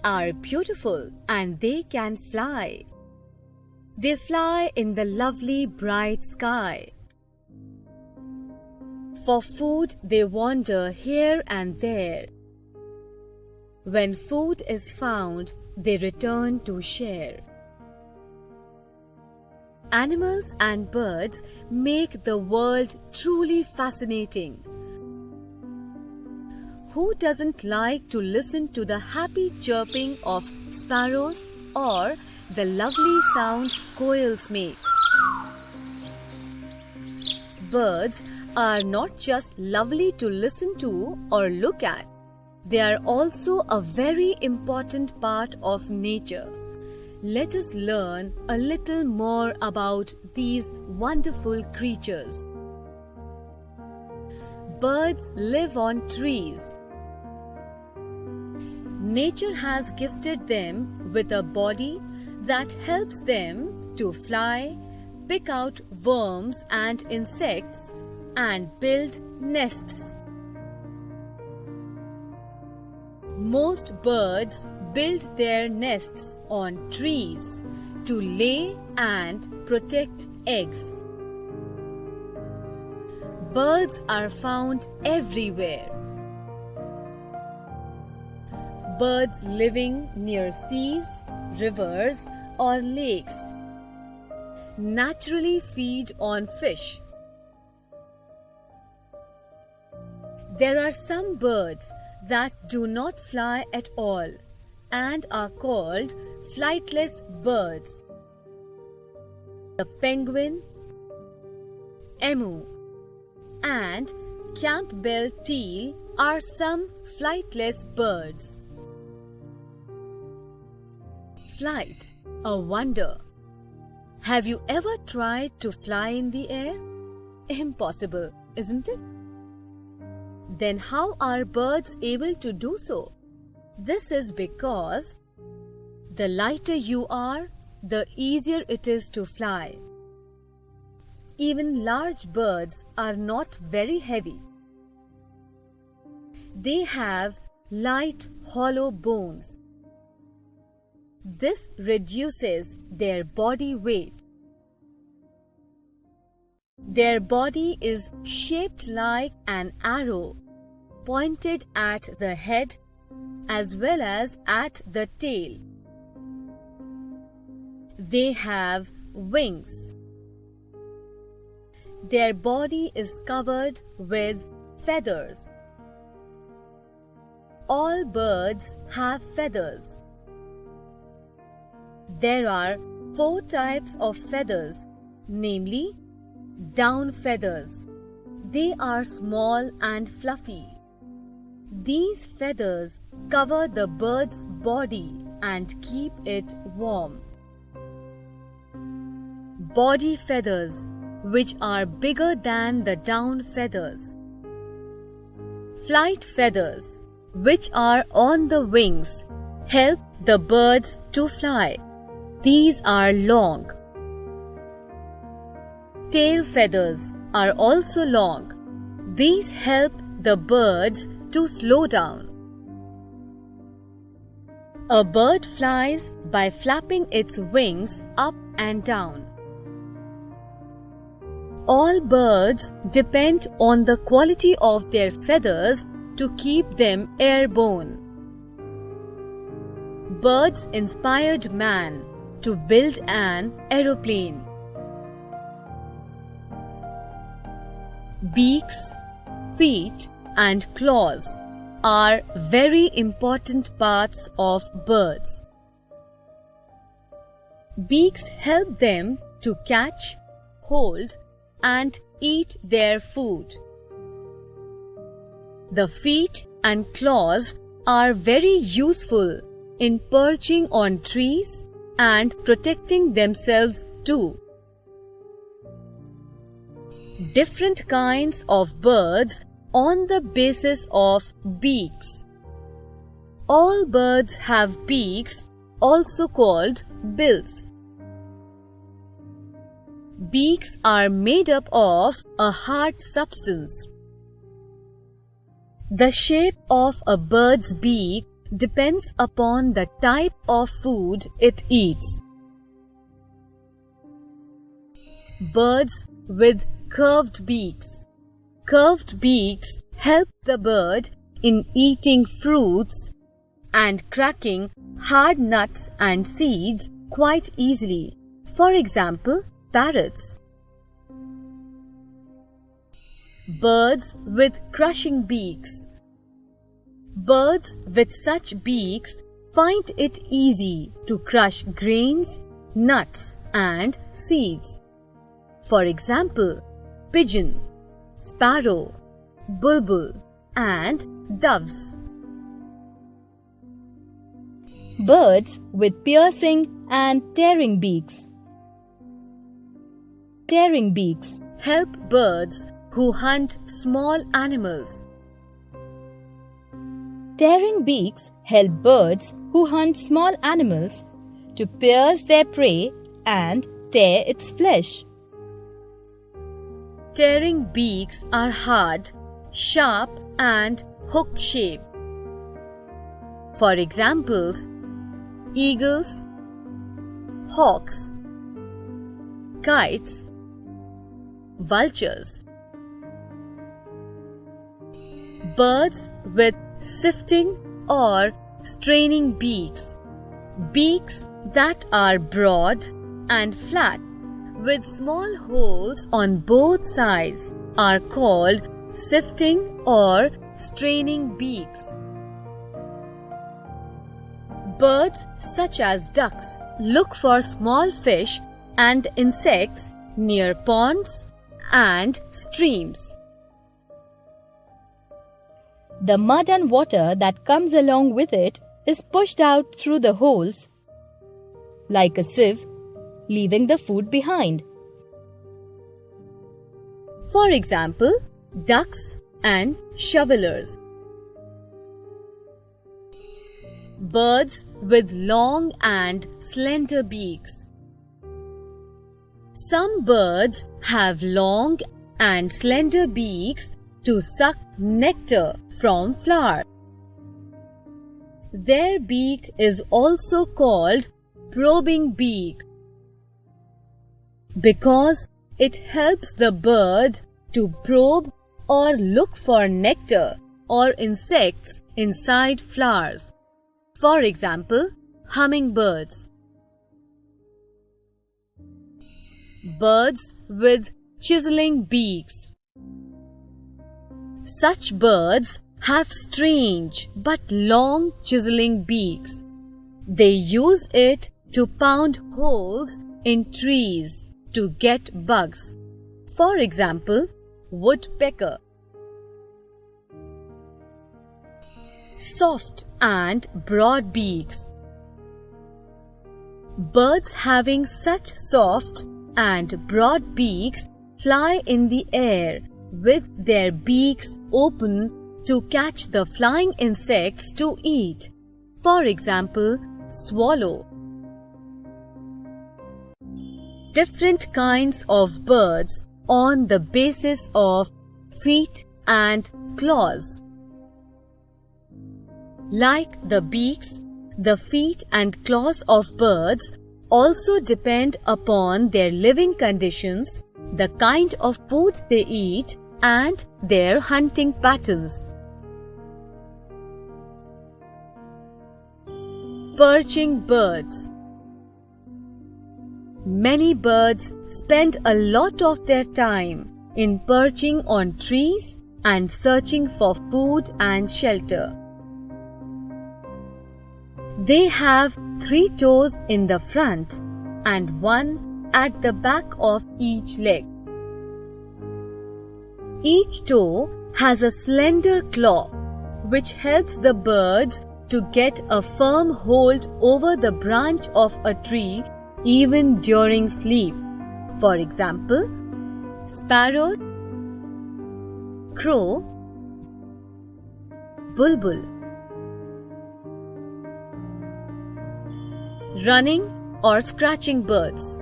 are beautiful and they can fly. They fly in the lovely bright sky. For food they wander here and there. When food is found, they return to share. Animals and birds make the world truly fascinating. Who doesn't like to listen to the happy chirping of sparrows or the lovely sounds koels make? Birds are not just lovely to listen to or look at. They are also a very important part of nature. Let us learn a little more about these wonderful creatures. Birds live on trees. Nature has gifted them with a body that helps them to fly, pick out worms and insects, and build nests. Most birds build their nests on trees to lay and protect eggs. Birds are found everywhere. Birds living near seas, rivers, or lakes naturally feed on fish. There are some birds that do not fly at all and are called flightless birds. The penguin, emu, and Campbell teal are some flightless birds. Flight, a wonder. Have you ever tried to fly in the air? Impossible, isn't it? Then how are birds able to do so? This is because the lighter you are, the easier it is to fly. Even large birds are not very heavy. They have light, hollow bones. This reduces their body weight. Their body is shaped like an arrow, pointed at the head as well as at the tail. They have wings. Their body is covered with feathers. All birds have feathers. There are 4 types of feathers, namely down feathers. They are small and fluffy. These feathers cover the bird's body and keep it warm. Body feathers, which are bigger than the down feathers. Flight feathers, which are on the wings, help the birds to fly. These are long. Tail feathers are also long. These help the birds to slow down. A bird flies by flapping its wings up and down. All birds depend on the quality of their feathers to keep them airborne. Birds inspired man to build an aeroplane. Beaks, feet, and claws are very important parts of birds. Beaks help them to catch, hold, and eat their food. The feet and claws are very useful in perching on trees and protecting themselves too. Different kinds of birds on the basis of beaks. All birds have beaks, also called bills. Beaks are made up of a hard substance. The shape of a bird's beak depends upon the type of food it eats. Birds with curved beaks. Curved beaks help the bird in eating fruits and cracking hard nuts and seeds quite easily. For example, parrots. Birds with crushing beaks. Birds with such beaks find it easy to crush grains, nuts, and seeds. For example, pigeon, sparrow, bulbul, and doves. Birds with piercing and tearing beaks. Tearing beaks help birds who hunt small animals. Tearing beaks help birds who hunt small animals to pierce their prey and tear its flesh. Tearing beaks are hard, sharp, and hook-shaped. For examples, eagles, hawks, kites, vultures. Birds with sifting or straining beaks. Beaks that are broad and flat with small holes on both sides are called sifting or straining beaks. Birds such as ducks look for small fish and insects near ponds and streams. The mud and water that comes along with it is pushed out through the holes like a sieve, leaving the food behind. For example, ducks and shovelers. Birds with long and slender beaks. Some birds have long and slender beaks to suck nectar from flowers. Their beak is also called probing beak because it helps the bird to probe or look for nectar or insects inside flowers. For example, hummingbirds. Birds with chiseling beaks. Such birds have strange but long chiseling beaks. They use it to pound holes in trees to get bugs. For example, woodpecker. Soft and broad beaks. Birds having such soft and broad beaks fly in the air with their beaks open to catch the flying insects to eat. For example, swallow. Different kinds of birds on the basis of feet and claws. Like the beaks, the feet and claws of birds also depend upon their living conditions, the kind of food they eat, and their hunting patterns. Perching birds. Many birds spend a lot of their time in perching on trees and searching for food and shelter. They have 3 toes in the front and 1 at the back of each leg. Each toe has a slender claw which helps the birds to get a firm hold over the branch of a tree even during sleep. For example, sparrow, crow, bulbul. Running or scratching birds.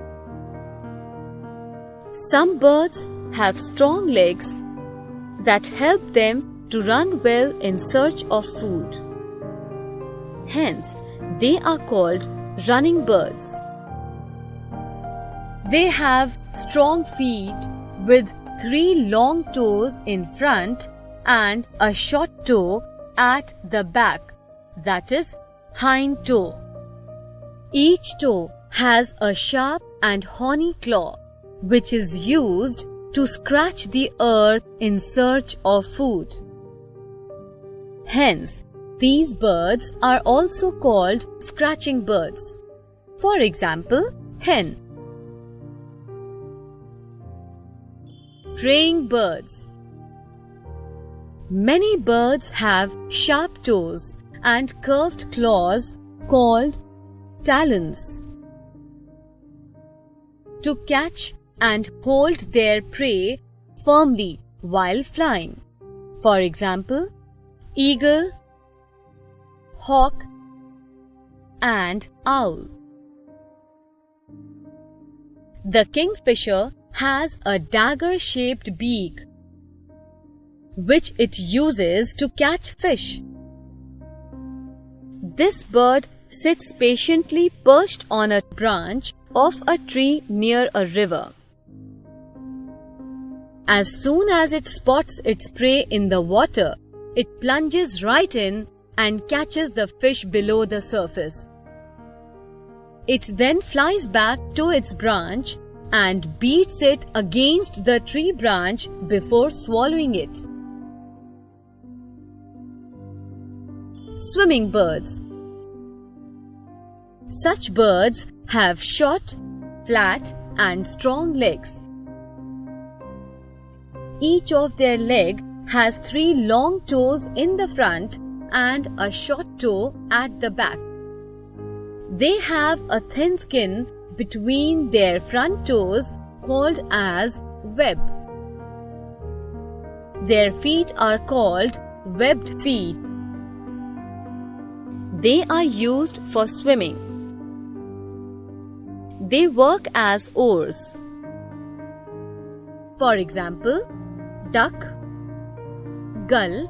Some birds have strong legs that help them to run well in search of food. Hence, they are called running birds. They have strong feet with 3 long toes in front and a short toe at the back, that is, hind toe. Each toe has a sharp and horny claw, which is used to scratch the earth in search of food. Hence, these birds are also called scratching birds. For example, hen. Praying birds. Many birds have sharp toes and curved claws called talons to catch and hold their prey firmly while flying. For example, eagle, hawk, and owl. The kingfisher has a dagger-shaped beak, which it uses to catch fish. This bird sits patiently perched on a branch of a tree near a river. As soon as it spots its prey in the water, it plunges right in and catches the fish below the surface. It then flies back to its branch and beats it against the tree branch before swallowing it. Swimming birds. Such birds have short, flat, and strong legs. Each of their legs has 3 long toes in the front and a short toe at the back. They have a thin skin between their front toes called as web. Their feet are called webbed feet. They are used for swimming. They work as oars. For example, duck, gull,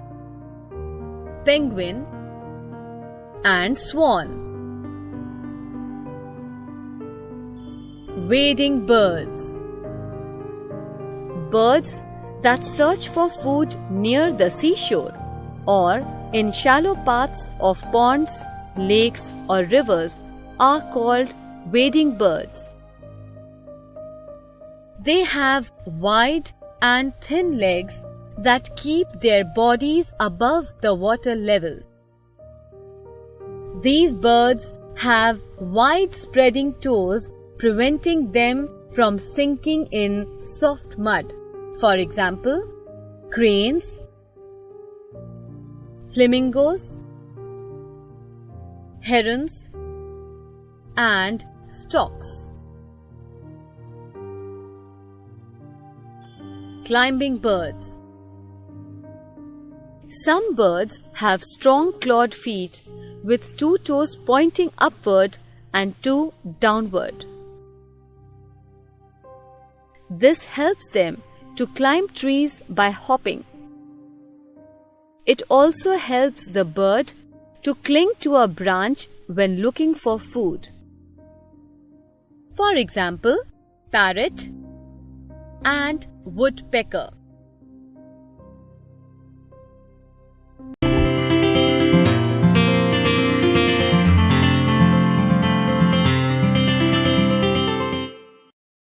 penguin, and swan. Wading birds. Birds that search for food near the seashore or in shallow paths of ponds, lakes, or rivers are called wading birds. They have wide and thin legs that keep their bodies above the water level. These birds have wide spreading toes preventing them from sinking in soft mud. For example, cranes, flamingos, herons, and storks. Climbing birds. Some birds have strong clawed feet with 2 toes pointing upward and 2 downward. This helps them to climb trees by hopping. It also helps the bird to cling to a branch when looking for food. For example, parrot and woodpecker.